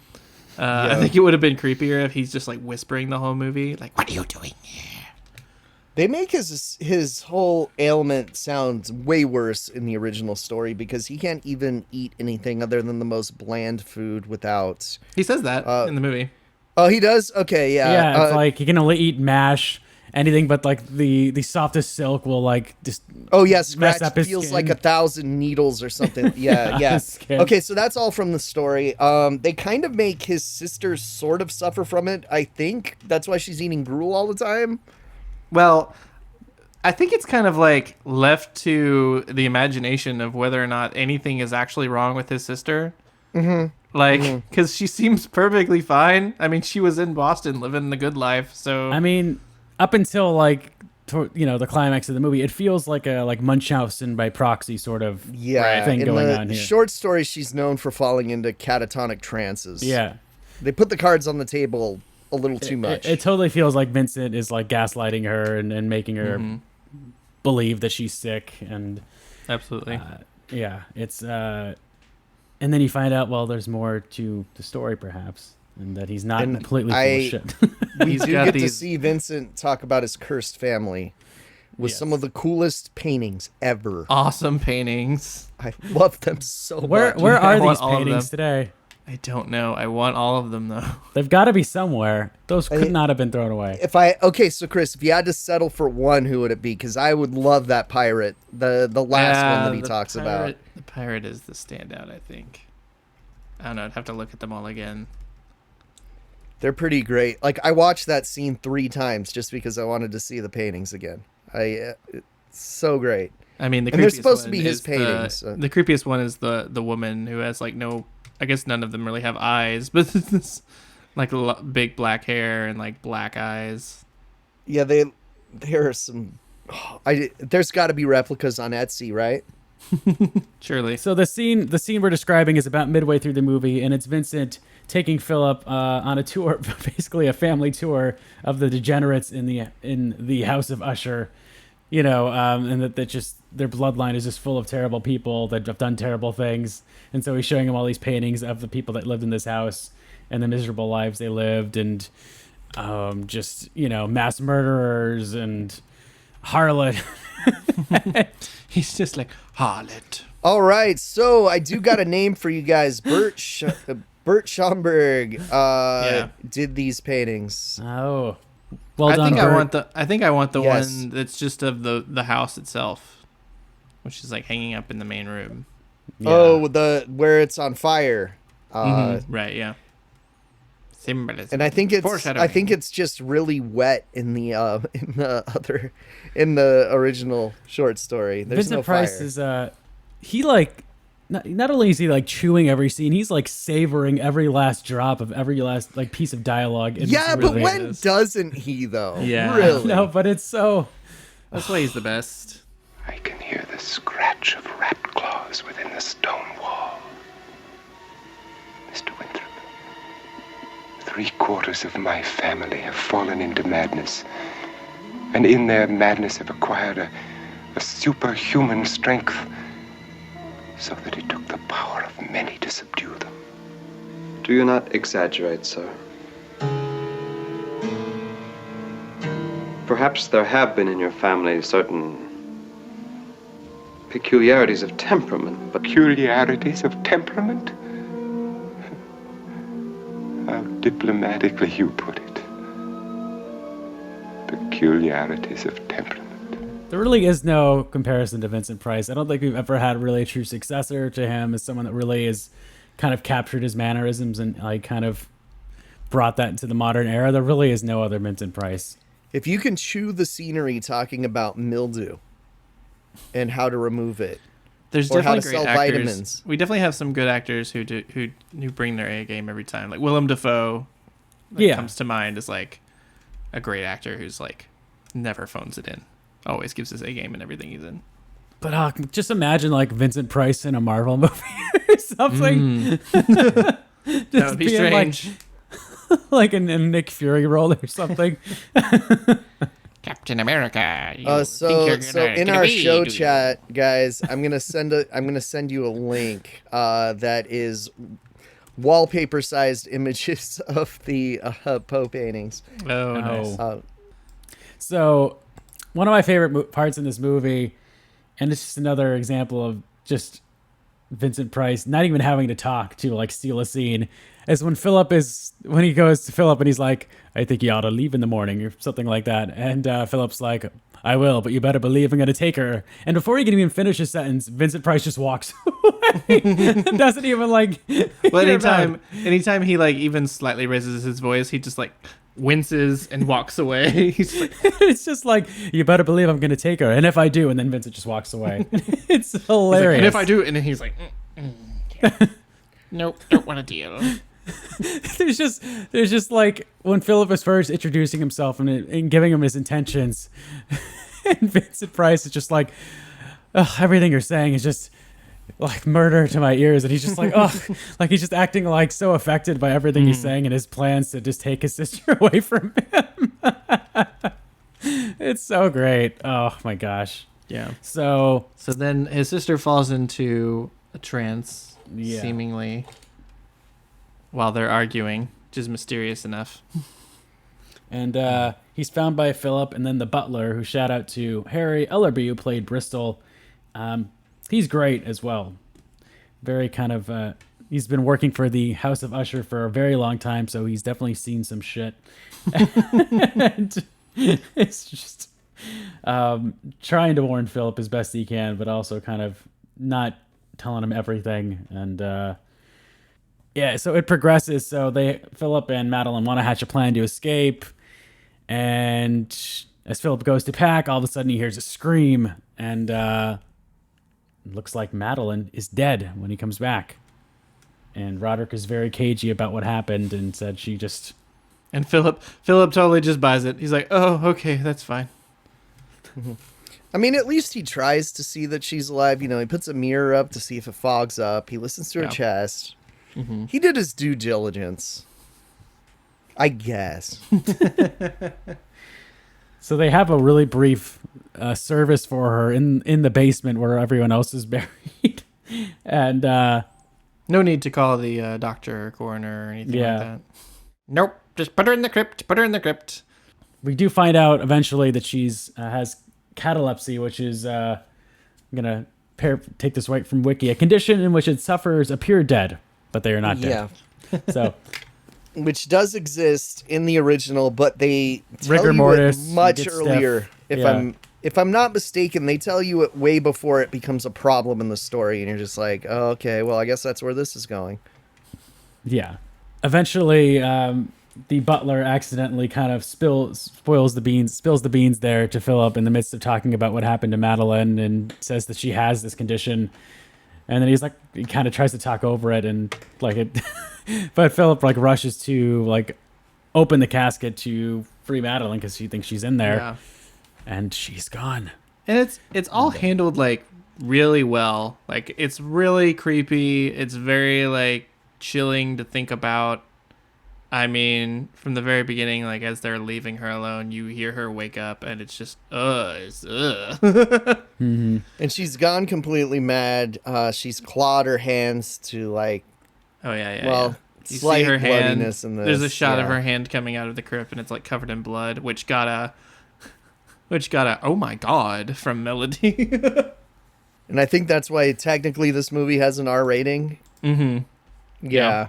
I think it would have been creepier if he's just like whispering the whole movie, like, "What are you doing here?" They make his whole ailment sound way worse in the original story because he can't even eat anything other than the most bland food without... He says that in the movie. Oh, he does. Okay, yeah. Yeah, it's like he can only eat mash. Anything but like the softest silk will like just Oh yeah, mess scratch up his feels skin. like 1,000 needles or something. Yeah, yeah. his skin. Okay, so that's all from the story. They kind of make his sister sort of suffer from it. I think that's why she's eating gruel all the time. Well, I think it's kind of like left to the imagination of whether or not anything is actually wrong with his sister. Like, because she seems perfectly fine. I mean, she was in Boston living the good life. So I mean, up until like the climax of the movie, it feels like a Munchausen by proxy sort of Yeah, thing in going the on here. short story, she's known for falling into catatonic trances. Yeah. They put the cards on the table a little too much. It totally feels like Vincent is like gaslighting her and making her believe that she's sick, and absolutely. yeah, it's and then you find out, well, there's more to the story perhaps, and that he's not And completely full of shit. We He's do got get to these- see Vincent talk about his cursed family with some of the coolest paintings ever. Awesome paintings. I love them so Where much. are I want these all of paintings them. today? I don't know. I want all of them though. They've got to be somewhere. Those could not have been thrown away. Okay, so Chris, if you had to settle for one, who would it be? Because I would love that pirate, the last one that he the talks about. The pirate is the standout, I think. I don't know. I'd have to look at them all again. They're pretty great. Like I watched that scene 3 times just because I wanted to see the paintings again. It's so great. I mean, the And they're creepiest supposed to one be his is paintings, so- The creepiest one is the woman who has like no. I guess none of them really have eyes, but this like big black hair and like black eyes. Yeah, there are some. There's got to be replicas on Etsy, right? Surely. So the scene we're describing is about midway through the movie, and it's Vincent taking Philip on a tour, basically a family tour of the degenerates in the house of Usher, and that just their bloodline is just full of terrible people that have done terrible things, and so he's showing him all these paintings of the people that lived in this house and the miserable lives they lived, and just mass murderers and harlot. He's just like harlot. All right, so I do got a name for you guys. Bert Schomburg did these paintings. Oh, well I done, think Bert. I think I want the Yes. one that's just of the house itself, which is like hanging up in the main room. Yeah. Oh, where it's on fire. Right. Yeah. Symbolism. And I think Foreshadowing. it's just really wet in the original short story. There's Vincent no Price fire. is he like not only is he like chewing every scene, he's like savoring every last drop of every last like piece of dialogue. in this Yeah, but movie. when doesn't he though? Yeah. Really? No, but it's so. That's why he's the best. I can hear the scratch of rat claws within the stone wall. Mr. Winthrop, 3/4 of my family have fallen into madness, and in their madness have acquired a superhuman strength, so that it took the power of many to subdue them. Do you not exaggerate, sir? Perhaps there have been in your family certain peculiarities of temperament, but Peculiarities of temperament? How diplomatically you put it. Peculiarities of temperament. There really is no comparison to Vincent Price. I don't think we've ever had really a true successor to him as someone that really has kind of captured his mannerisms and like kind of brought that into the modern era. There really is no other Vincent Price. If you can chew the scenery talking about mildew and how to remove it, There's or how definitely to great sell actors. vitamins. We definitely have some good actors who bring their A game every time. Like Willem Dafoe, Yeah. comes to mind as like a great actor who's like never phones it in. Always gives his A game in everything he's in. But just imagine like Vincent Price in a Marvel movie or something. That would be being, like- strange. Like in a Nick Fury role or something. Captain America. You so gonna in get our away, show do you? chat, guys, I'm gonna send you a link that is wallpaper-sized images of the Poe paintings. Oh, nice. So, one of my favorite parts in this movie, and it's just another example of just Vincent Price not even having to talk to like steal a scene is when he goes to Philip and he's like, I think you ought to leave in the morning or something like that. And Philip's like, I will, but you better believe I'm going to take her. And before he can even finish his sentence, Vincent Price just walks away. Doesn't even like. Well, anytime he like even slightly raises his voice, he just like winces and walks away. He's like, it's just like, you better believe I'm going to take her. And if I do, and then Vincent just walks away. It's hilarious. like, and if I do, and then he's like, yeah. Nope, don't want to deal. there's just like when Philip is first introducing himself and giving him his intentions, and Vincent Price is just like, everything you're saying is just like murder to my ears, and he's just like, like he's just acting like so affected by everything he's saying and his plans to just take his sister away from him. It's so great. Oh my gosh. Yeah. So then his sister falls into a trance, seemingly, while they're arguing, which is mysterious enough. And he's found by Philip, and then the butler, who shout out to Harry Ellerby, who played Bristol. He's great as well. Very kind of, he's been working for the House of Usher for a very long time, so he's definitely seen some shit. And it's just trying to warn Philip as best he can, but also kind of not telling him everything. And yeah, so it progresses. So Philip and Madeline want to hatch a plan to escape. And as Philip goes to pack, all of a sudden he hears a scream, and looks like Madeline is dead when he comes back. And Roderick is very cagey about what happened and said she just... And Philip totally just buys it. He's like, oh, okay, that's fine. I mean, at least he tries to see that she's alive. You know, he puts a mirror up to see if it fogs up. He listens to her chest. Mm-hmm. He did his due diligence, I guess. So they have a really brief service for her in the basement where everyone else is buried. And no need to call the doctor or coroner or anything like that. Nope, just put her in the crypt. We do find out eventually that she's has catalepsy, which is I'm gonna take this right from Wiki, a condition in which it suffers appear dead, but they are not dead. Yeah. So, which does exist in the original, but they tell rigor mortis, you it much earlier. If I'm not mistaken, they tell you it way before it becomes a problem in the story, and you're just like, oh, okay, well, I guess that's where this is going. Yeah. Eventually, the butler accidentally kind of spills the beans there to Philip in the midst of talking about what happened to Madeline, and says that she has this condition. And then he kind of tries to talk over it, and like it, but Philip like rushes to like open the casket to free Madeline because she thinks she's in there, and she's gone. And it's all handled like really well. Like it's really creepy. It's very like chilling to think about. I mean, from the very beginning, like as they're leaving her alone, you hear her wake up, and it's just Mm-hmm. And she's gone completely mad. She's clawed her hands to like, you slight see her hand. In this. There's a shot of her hand coming out of the crypt, and it's like covered in blood, which got a oh my god from Melody. And I think that's why technically this movie has an R rating. Mm-hmm. Yeah.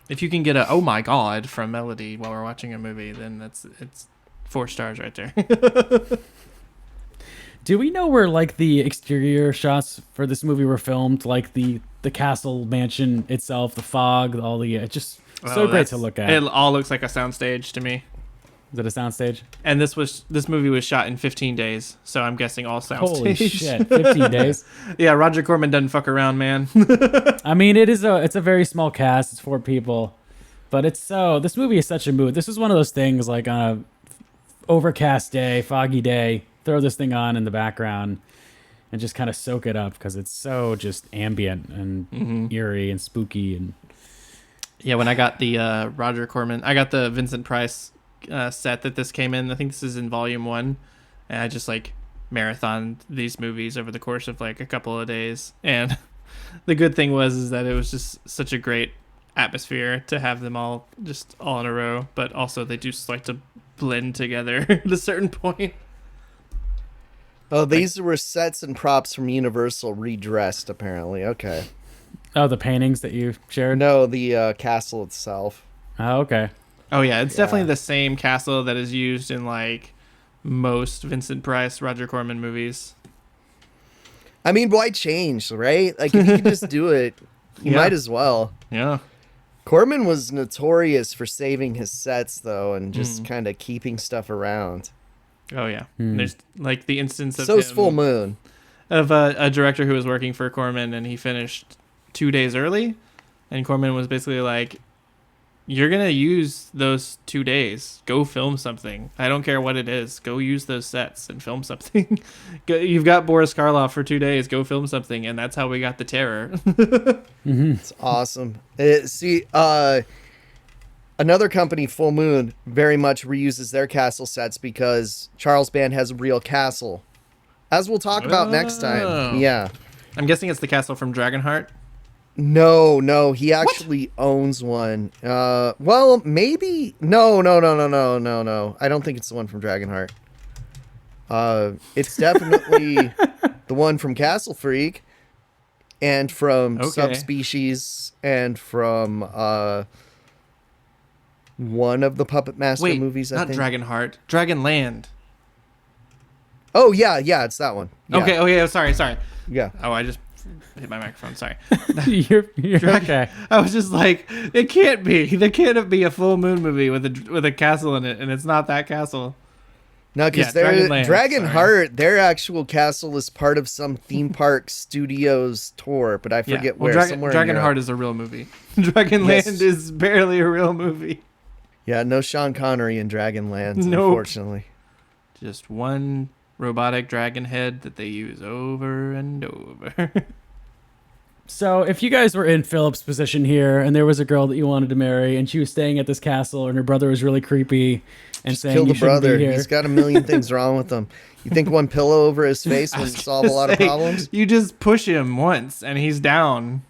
If you can get a oh my god from Melody while we're watching a movie, then it's 4 stars right there. Do we know where like the exterior shots for this movie were filmed? Like the castle mansion itself, the fog, all the just so great to look at. It all looks like a soundstage to me. Is it a soundstage? And this movie was shot in 15 days, so I'm guessing all soundstage. Holy shit, 15 days. Yeah, Roger Corman doesn't fuck around, man. I mean, it's a very small cast. It's 4 people, but this movie is such a mood. This is one of those things like on a overcast day, foggy day, throw this thing on in the background and just kind of soak it up because it's so just ambient and eerie and spooky. And yeah, when I got the Roger Corman, I got the Vincent Price set that this came in. I think this is in volume 1, and I just like marathoned these movies over the course of like a couple of days. And the good thing was that it was just such a great atmosphere to have them all in a row, but also they do like to blend together at a certain point. Oh, these were sets and props from Universal redressed, apparently. Okay. Oh, the paintings that you shared? No, the castle itself. Oh, okay. Oh yeah, it's definitely the same castle that is used in like most Vincent Price, Roger Corman movies. I mean, why change, right? Like, if you can just do it, you might as well. Yeah. Corman was notorious for saving his sets, though, and just kind of keeping stuff around. Oh yeah. There's like the instance of So's him, Full Moon. of a director who was working for Corman and he finished 2 days early, and Corman was basically like, "You're gonna use those 2 days. Go film something. I don't care what it is. Go use those sets and film something. You've got Boris Karloff for 2 days. Go film something." And that's how we got The Terror. It's awesome. Another company, Full Moon, very much reuses their castle sets because Charles Band has a real castle, as we'll talk about next time. Yeah. I'm guessing it's the castle from Dragonheart. No, he actually owns one. Well, maybe. No. I don't think it's the one from Dragonheart. It's definitely the one from Castle Freak, and from Subspecies, and from one of the Puppet Master movies. I think. Not Dragonheart. Dragonland. Oh yeah, it's that one. Yeah. Okay. Oh yeah. Sorry. Yeah. Oh, I just hit my microphone. Sorry. You're okay. I was just like, it can't be. There can't be a Full Moon movie with a castle in it, and it's not that castle. No, because Dragonland, Dragonheart, their actual castle is part of some theme park studios tour, but I forget where. Somewhere Dragonheart is a real movie. Dragonland is barely a real movie. Yeah, no Sean Connery in Dragonland, Nope. unfortunately. Just one robotic dragon head that they use over and over. So if you guys were in Philip's position here and there was a girl that you wanted to marry and she was staying at this castle and her brother was really creepy and saying Kill you the shouldn't brother. be here. He's got a million things wrong with him. You think one pillow over his face would solve a lot of problems? You just push him once and he's down.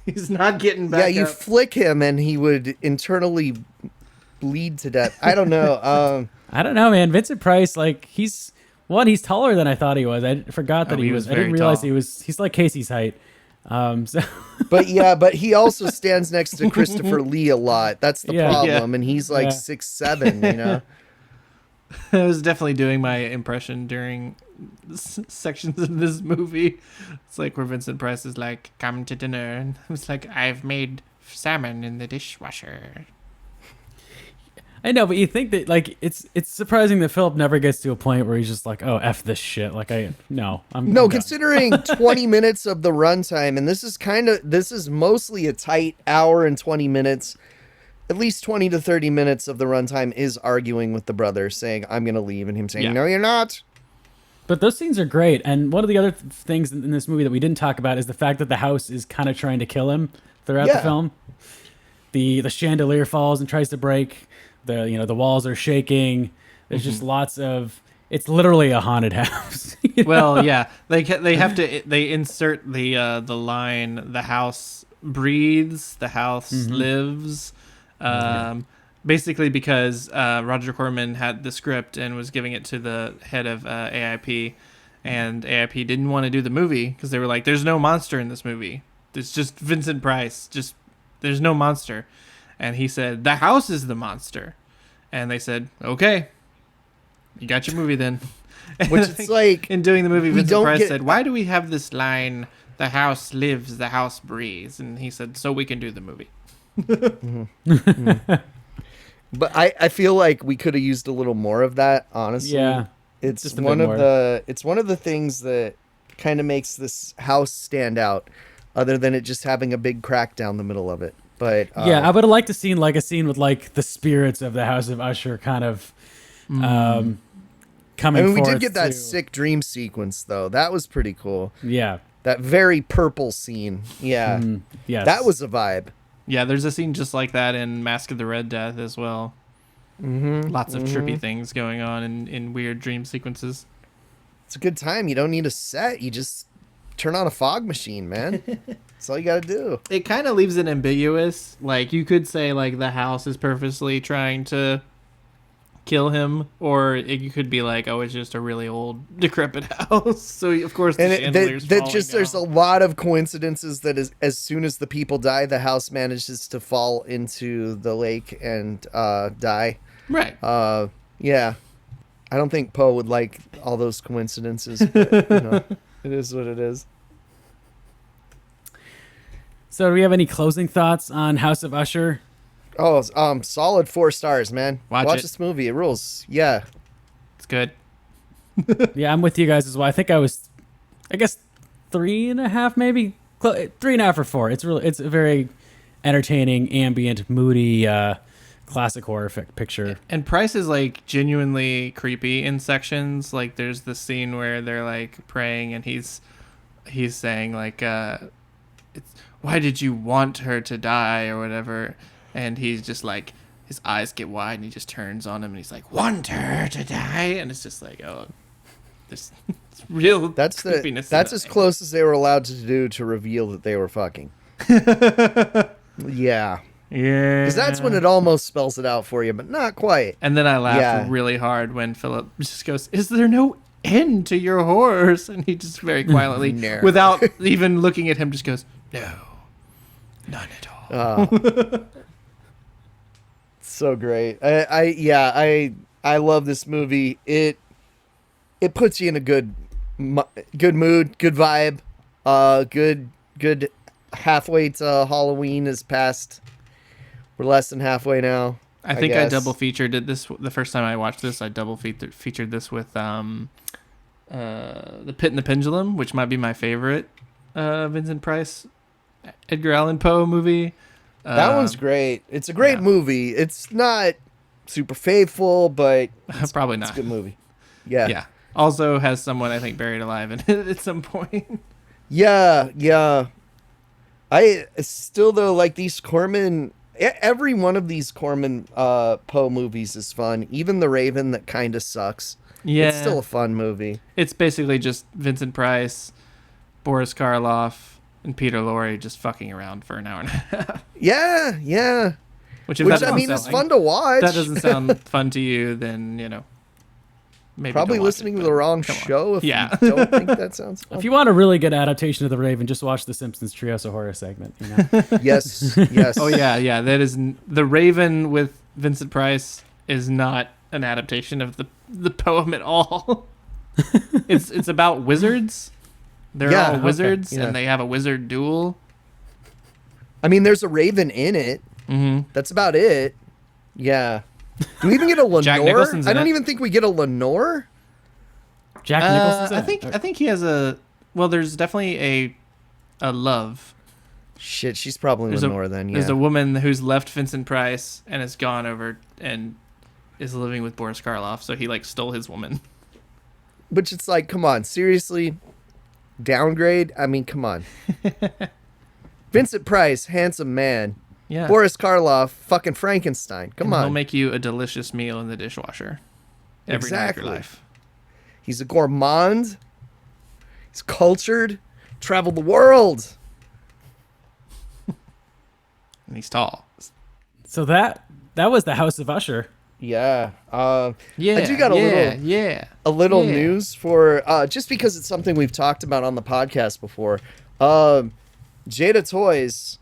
He's not getting back Yeah, you up. flick him and he would internally bleed to death. I don't know. I don't know, man. Vincent Price, like he's taller than I thought he was. I forgot that Oh, he he was. was I didn't very realize tall. he's like Casey's height. So But he also stands next to Christopher Lee a lot. That's the problem. And he's like 6'7", you know? I was definitely doing my impression during sections of this movie. It's like where Vincent Price is like, "Come to dinner," and I was like, "I've made salmon in the dishwasher." I know, but you think that like it's surprising that Philip never gets to a point where he's just like, "Oh, F this shit." Like I'm done. Considering 20 minutes of the runtime, and this is mostly a tight hour and 20 minutes. At least 20 to 30 minutes of the runtime is arguing with the brother, saying, "I'm going to leave," and him saying, "No, you're not." But those scenes are great. And one of the other things in this movie that we didn't talk about is the fact that the house is kind of trying to kill him throughout the film. The chandelier falls and tries to break. The walls are shaking. There's just lots of. It's literally a haunted house. Well, yeah, they insert the line, "The house breathes, the house lives." Basically because Roger Corman had the script and was giving it to the head of AIP, and AIP didn't want to do the movie because they were like, "There's no monster in this movie. It's just Vincent Price. There's no monster." And he said, "The house is the monster." And they said, "Okay, you got your movie then." Which it's like, in doing the movie, we Vincent don't Price get- said, "Why do we have this line, 'The house lives, the house breathes'?" And he said, "So we can do the movie." But I feel like we could have used a little more of that, honestly. Yeah. It's Just a one bit of more. the things that kind of makes this house stand out, other than it just having a big crack down the middle of it. But Yeah, I would have liked to seen like a scene with like the spirits of the House of Usher kind of coming. I mean, we did forth get that to- sick dream sequence though. That was pretty cool. Yeah. That very purple scene. Yeah. Yes. That was a vibe. Yeah, there's a scene just like that in Mask of the Red Death as well. Lots of trippy things going on in weird dream sequences. It's a good time. You don't need a set. You just turn on a fog machine, man. That's all you got to do. It kind of leaves it ambiguous. Like, you could say, like, the house is purposely trying to kill him, or you could be like, oh, it's just a really old, decrepit house. So of course, the chandelier's falling there's down. a lot of coincidences that as soon as the people die, the house manages to fall into the lake and die. Right. Yeah. I don't think Poe would like all those coincidences, but it is what it is. So, do we have any closing thoughts on House of Usher? Oh, solid 4 stars, man. Watch it. this movie. It rules. Yeah. It's good. Yeah, I'm with you guys as well. I think I guess 3.5, maybe 3.5 or 4. It's a very entertaining, ambient, moody, classic horror picture. And Price is like genuinely creepy in sections. Like there's the scene where they're like praying, and he's saying like, why did you want her to die or whatever? And he's just like, his eyes get wide and he just turns on him and he's like, want her to die? And it's just like, oh, this it's real creepiness. That's as close as they were allowed to do to reveal that they were fucking. Yeah. Yeah. Because that's when it almost spells it out for you, but not quite. And then I laughed really hard when Philip just goes, is there no end to your horrors? And he just very quietly, No. without even looking at him, just goes, no, none at all. So great. I love this movie. It puts you in a good mood, good vibe. Good halfway to Halloween is past. We're less than halfway now. I think I guess. double featured it this the first time I watched this. I double featured this with The Pit and the Pendulum, which might be my favorite Vincent Price, Edgar Allan Poe movie. That one's great. It's a great movie. It's not super faithful, but probably not. It's a good movie. Yeah. Yeah. Also has someone I think buried alive in it at some point. Yeah. I still though like these Corman. Every one of these Corman Poe movies is fun. Even The Raven, that kind of sucks. Yeah. It's still a fun movie. It's basically just Vincent Price, Boris Karloff, and Peter Lorre just fucking around for an hour and a half. Yeah. Which I mean, it's fun to watch. That doesn't sound fun to you, then, maybe Probably don't watch listening it, to but the wrong come on. show if Yeah. you don't think that sounds fun. If you want a really good adaptation of The Raven, just watch the Simpsons Treehouse of Horror segment. Yes. Oh, yeah. That is The Raven with Vincent Price is not an adaptation of the poem at all. It's about wizards. They're all wizards, okay. Yeah. and they have a wizard duel. I mean, there's a raven in it. Mm-hmm. That's about it. Yeah. Do we even get a Lenore? Jack Nicholson's in I don't it. even think we get a Lenore. Jack Nicholson's in I it? think he has there's definitely a love. Shit, she's probably There's Lenore then, yeah. There's a woman who's left Vincent Price and has gone over and is living with Boris Karloff, so he stole his woman. Which it's like, come on, seriously? Downgrade? I mean, come on. Vincent Price, handsome man. Yeah. Boris Karloff, fucking Frankenstein. Come And on. He'll make you a delicious meal in the dishwasher every night of Exactly. your life. He's a gourmand. He's cultured. Traveled the world. And he's tall. So that was the House of Usher. Yeah. Yeah. I do got a little news for just because it's something we've talked about on the podcast before. Jada Toys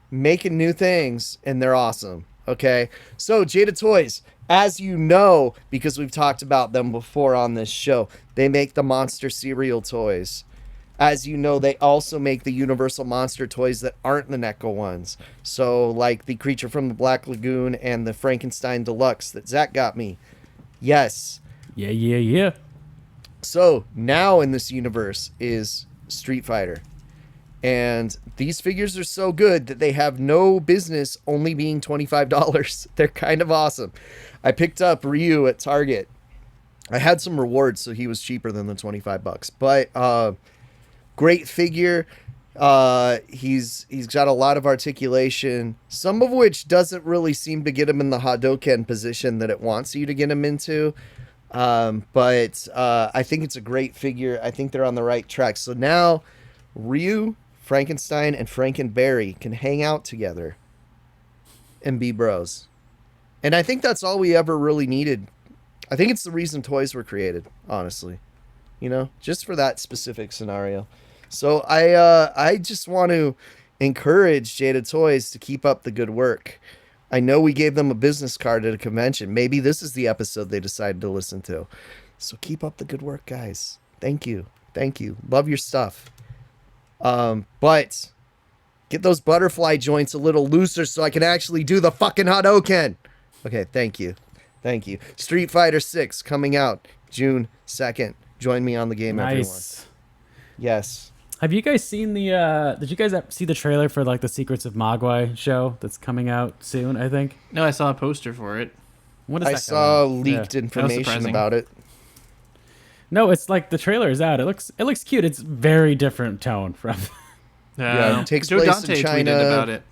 making new things and they're awesome. Okay. So Jada Toys, as you know, because we've talked about them before on this show, they make the monster cereal toys. As you know, they also make the Universal Monster toys that aren't the NECA ones. So, like the Creature from the Black Lagoon and the Frankenstein Deluxe that Zach got me. Yes. Yeah. So, now in this universe is Street Fighter. And these figures are so good that they have no business only being $25. They're kind of awesome. I picked up Ryu at Target. I had some rewards, so he was cheaper than the $25. But, great figure. He's got a lot of articulation, some of which doesn't really seem to get him in the Hadoken position that it wants you to get him into. But I think it's a great figure. I think they're on the right track. So now Ryu, Frankenstein, and Frankenberry can hang out together and be bros. And I think that's all we ever really needed I think it's the reason toys were created, honestly. You know, just for that specific scenario. So I just want to encourage Jada Toys to keep up the good work. I know we gave them a business card at a convention. Maybe this is the episode they decided to listen to. So keep up the good work, guys. Thank you. Thank you. Love your stuff. But get those butterfly joints a little looser so I can actually do the fucking Hadouken. Okay, thank you. Thank you. Street Fighter 6 coming out June 2nd. Join me on the game, everyone. Yes. Have you guys seen did you guys see the trailer for like the Secrets of Mogwai show that's coming out soon, I think? No, I saw a poster for it. When is I that saw coming out? leaked information about it. No, it's like the trailer is out. It looks cute. It's very different tone from Yeah, it takes Joe place Dante in China. tweeted about it.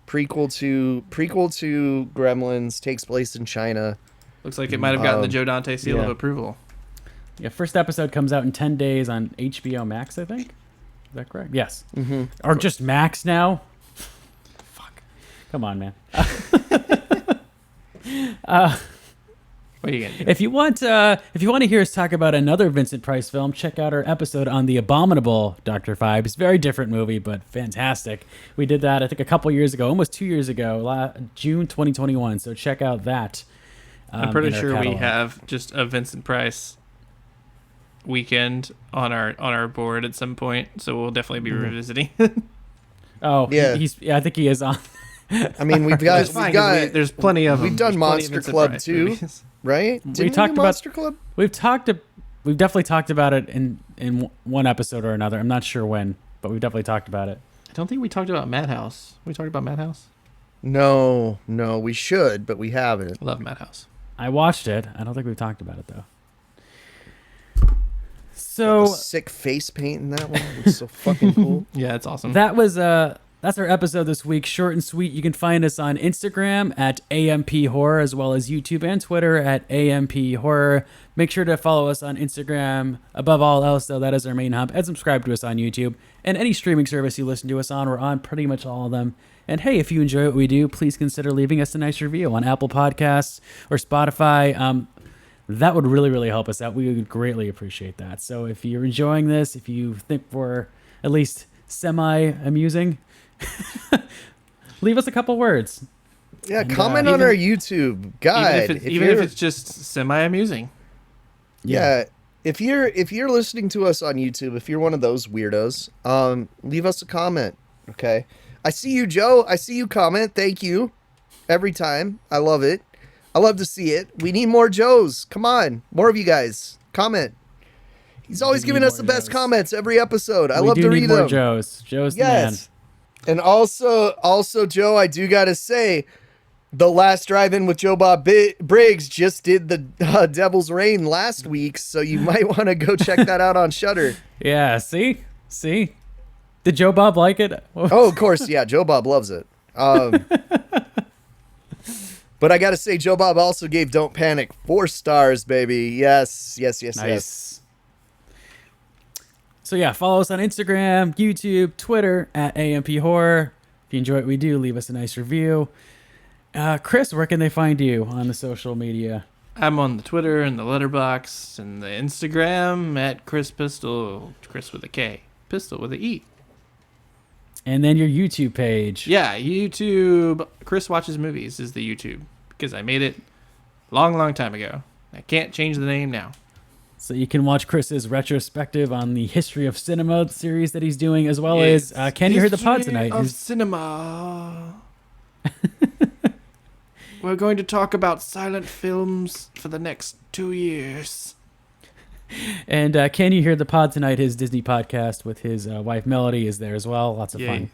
Prequel to Gremlins, takes place in China. Looks like it might have gotten the Joe Dante seal of approval. Yeah, first episode comes out in 10 days on HBO Max, I think. Is that correct? Yes. Mm-hmm. Or just Max now? Fuck. Come on, man. What are you gonna do? If you want to hear us talk about another Vincent Price film, check out our episode on The Abominable Dr. Phibes. Very different movie, but fantastic. We did that, I think, a couple years ago, almost 2 years ago, June 2021. So check out that. I'm pretty sure we catalog. have just a Vincent Price weekend on our board at some point, so we'll definitely be revisiting. Oh, Yeah. I think he is on. I mean, we've got there's plenty of we've them. done There's plenty of Monster Vincent Club Price too, movies. right? Didn't we talked do about- Monster Club. We've definitely talked about it in one episode or another. I'm not sure when, but we've definitely talked about it. I don't think we talked about Madhouse. We talked about Madhouse. No, we should, but we haven't. Love Madhouse. I watched it. I don't think we've talked about it though. The So sick face paint in that one looks so fucking cool. Yeah, it's awesome. that's our episode this week. Short and sweet. You can find us on Instagram at AMP Horror, as well as YouTube and Twitter at AMP Horror. Make sure to follow us on Instagram. Above all else, though, that is our main hub. And subscribe to us on YouTube. And any streaming service you listen to us on, we're on pretty much all of them. And hey, if you enjoy what we do, please consider leaving us a nice review on Apple Podcasts or Spotify. That would really, really help us out. We would greatly appreciate that. So if you're enjoying this, if you think we're at least semi-amusing, leave us a couple words. Yeah, comment on our YouTube guide. Even if it's just semi-amusing. Yeah. If you're listening to us on YouTube, if you're one of those weirdos, leave us a comment. Okay. I see you, Joe. I see you comment. Thank you. Every time. I love it. I love to see it. We need more Joes. Come on. More of you guys. Comment. He's always giving us the best comments every episode. I love to read them. Joe's the man. And also, Joe, I do got to say, The Last Drive-In with Joe Bob Briggs just did the Devil's Reign last week, so you might want to go check that out on Shudder. Yeah, see? Did Joe Bob like it? Oh, of course, yeah. Joe Bob loves it. But I got to say, Joe Bob also gave Don't Panic 4 stars, baby. Yes. Nice. So yeah, follow us on Instagram, YouTube, Twitter at AMP Horror. If you enjoy what we do, leave us a nice review. Chris, where can they find you on the social media? I'm on the Twitter and the Letterboxd and the Instagram at Kris Pistol. Chris with a K. Pistol with an E. And then your YouTube page. Yeah, YouTube. Chris Watches Movies is the YouTube because I made it long time ago. I can't change the name now. So you can watch Chris's retrospective on the history of cinema series that he's doing, as well as Can You Hear the Pod Tonight? Of cinema. We're going to talk about silent films for the next 2 years. And Can You Hear the Pod Tonight? His Disney podcast with his wife Melody is there as well. Lots of fun.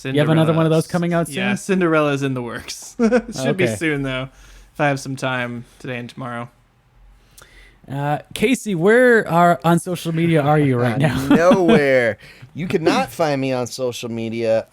You have another one of those coming out soon? Yeah, Cinderella's in the works. It should be Okay. soon, though, if I have some time today and tomorrow. Casey, where on social media are you right now? Nowhere. You cannot find me on social media.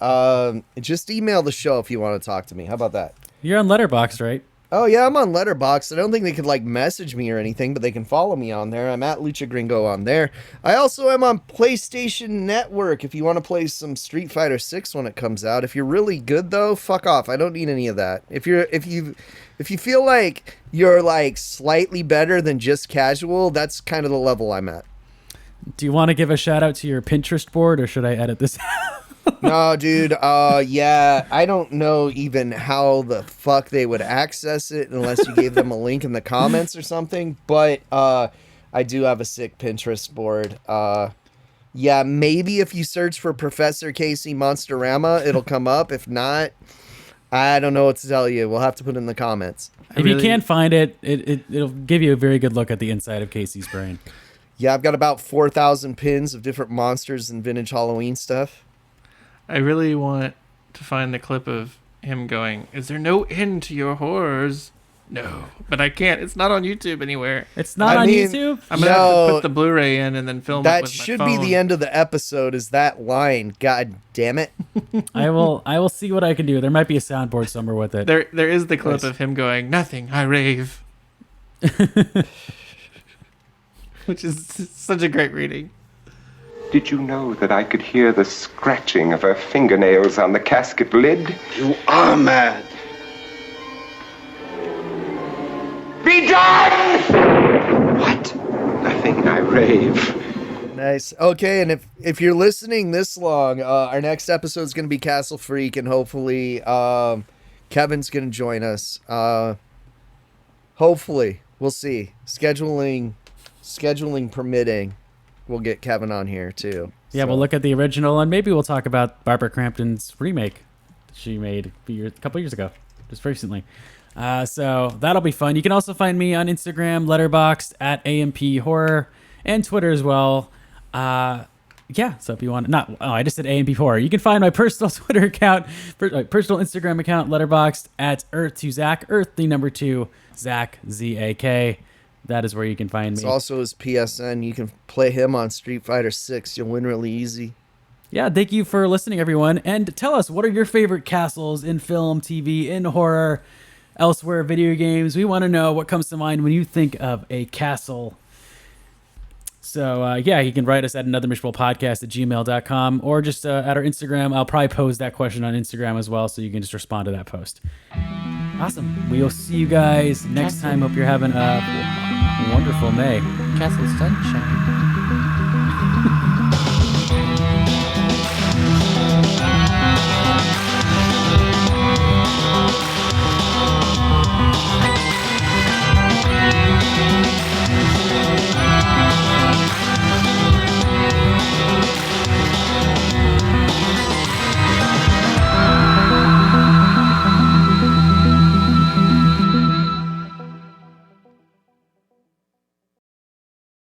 Just email the show if you want to talk to me. How about that? You're on Letterboxd, right? Oh yeah, I'm on Letterboxd. I don't think they could like message me or anything, but they can follow me on there. I'm at Lucha Gringo on there. I also am on PlayStation Network if you want to play some Street Fighter 6 when it comes out. If you're really good though, fuck off. I don't need any of that. If you feel like you're like slightly better than just casual, that's kind of the level I'm at. Do you want to give a shout out to your Pinterest board, or should I edit this? No, dude. Yeah, I don't know even how the fuck they would access it unless you gave them a link in the comments or something. But I do have a sick Pinterest board. Yeah, maybe if you search for Professor Casey Monsterama, it'll come up. If not, I don't know what to tell you. We'll have to put it in the comments. If you can't find it, it'll give you a very good look at the inside of Casey's brain. Yeah, I've got about 4,000 pins of different monsters and vintage Halloween stuff. I really want to find the clip of him going, "Is there no end to your horrors?" No, but I can't. It's not on YouTube anywhere. It's not on YouTube? I'm going to have to put the Blu-ray in and then film it that with my should phone. be the end of the episode, is that line. God damn it. I will see what I can do. There might be a soundboard somewhere with it. There is the clip of him going, "Nothing, I rave." Which is such a great reading. Did you know that I could hear the scratching of her fingernails on the casket lid? You are mad. Be done! What? Nothing, I rave. Nice. Okay, and if you're listening this long, our next episode is going to be Castle Freak, and hopefully Kevin's going to join us. Hopefully. We'll see. Scheduling permitting, we'll get Kevin on here too. Yeah, we'll look at the original, and maybe we'll talk about Barbara Crampton's remake that she made a couple years ago, just recently. So that'll be fun. You can also find me on Instagram, Letterboxd, at AMP Horror, and Twitter as well. Yeah, so if you want I just said AMP Horror. You can find my personal Twitter account, personal Instagram account, Letterboxd, at Earth2Zach, Earth the number 2, Zach, Z-A-K. That is where you can find me. It's also his PSN. You can play him on Street Fighter 6. You'll win really easy. Yeah, thank you for listening, everyone. And tell us, what are your favorite castles in film, TV, in horror, elsewhere, video games? We want to know what comes to mind when you think of a castle. So, yeah, you can write us at anothermishfulpodcast@gmail.com or just at our Instagram. I'll probably pose that question on Instagram as well, so you can just respond to that post. Awesome. We will see you guys next time. Hope you're having a wonderful May. Castle Sunshine.